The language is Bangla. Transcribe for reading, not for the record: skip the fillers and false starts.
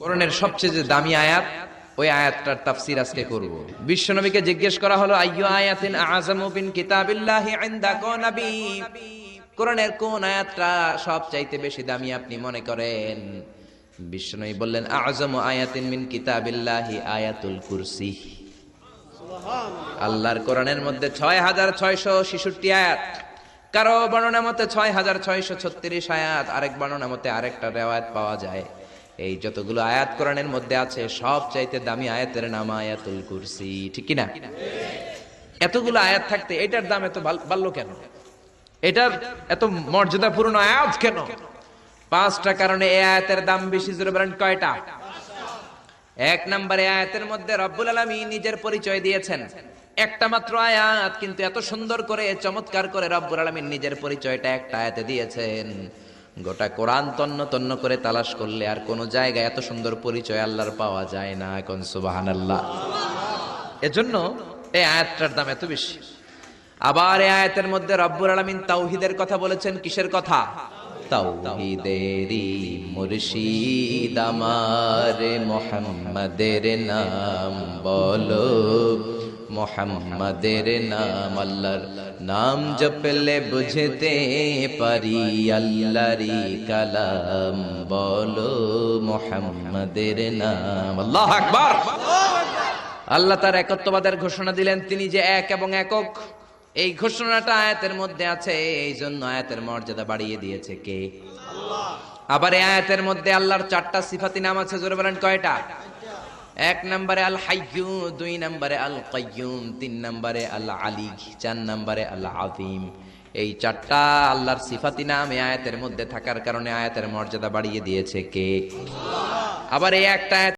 কোরআনের সবচেয়ে যে দামি আয়াত, ওই আয়াতটার তাফসীর আজকে করব। বিশ্বনবীকে জিজ্ঞেস করা হলো, আইয়ু আয়াতিন আযামু মিন কিতাবিল্লাহি ইনদাকা নবী, কোরআনের কোন আয়াতটা সবচাইতে বেশি দামি আপনি মনে করেন? বিশ্বনবী বললেন, আযামু আয়াতিন মিন কিতাবিল্লাহি আয়াতুল কুরসি। আল্লাহর কোরআনের মধ্যে ৬৬৬৬ আয়াত, কারো বর্ণনা মতে ৬৬৩৬ আয়াত, আরেক বর্ণনা মতে আরেকটা রিওয়ায়াত পাওয়া যায়। এই যতগুলো আয়াত কোরআনের মধ্যে আছে, সব চাইতে দামি আয়াতের নাম আয়াতুল কুরসি, ঠিক কি না? এতগুলো আয়াত থাকতে এটার দাম এত বাড়লো কেন? এটার এত মর্যাদাপূর্ণ আয়াত কেন? ৫টা কারণে এই আয়াতের দাম বেশি। জোরে বলেন কয়টা? ১ নম্বরে, আয়াতের মধ্যে রব্বুল আলামিন নিজের পরিচয় দিয়েছেন। একটা মাত্র আয়াত, কিন্তু এত সুন্দর করে চমৎকার করে রব্বুল আলামিন নিজের পরিচয়টা একটা আয়াতে দিয়েছেন। গোটা কোরআন তন্ন তন্ন করে তালাশ করলে আর কোন জায়গায় এত সুন্দর পরিচয় আল্লাহর পাওয়া যায় না। এখন সুবহানাল্লাহ। এজন্য এই আয়াতটার দাম এত বেশি। আবার এই আয়াতের মধ্যে রব্বুল আলামিন তাওহীদের কথা বলেছেন। কিসের কথা? তাওহীদেরই মুর্শিদ আমার মুহাম্মাদের নাম বলো, মুহাম্মাদের নাম। আল্লাহর নাম জপলে বুঝতে পারি আল্লাহরই কালাম বলো, মুহাম্মাদের নাম। আল্লাহু আকবার। আল্লাহ তার একত্ববাদের ঘোষণা দিলেন, তিনি যে এক এবং একক। এই ঘোষণাটা আয়াতের মধ্যে আছে, এই জন্য আয়াতের মর্যাদা বাড়িয়ে দিয়েছে কে? আল্লাহ। আবার এই আয়াতের মধ্যে আল্লাহর 4টা সিফাতি নাম আছে। জোরে বলেন কয়টা? 1 নম্বরে আল হাইয়্যু, 2 নম্বরে আল কাইয়্যুম, 3 নম্বরে আল আলী, 4 নম্বরে আল আযীম। এই 4টা আল্লাহর সিফাতি নাম এই আয়াতের মধ্যে থাকার কারণে আয়াতের মর্যাদা বাড়িয়ে দিয়েছে কে? আল্লাহ। আবার এই একটা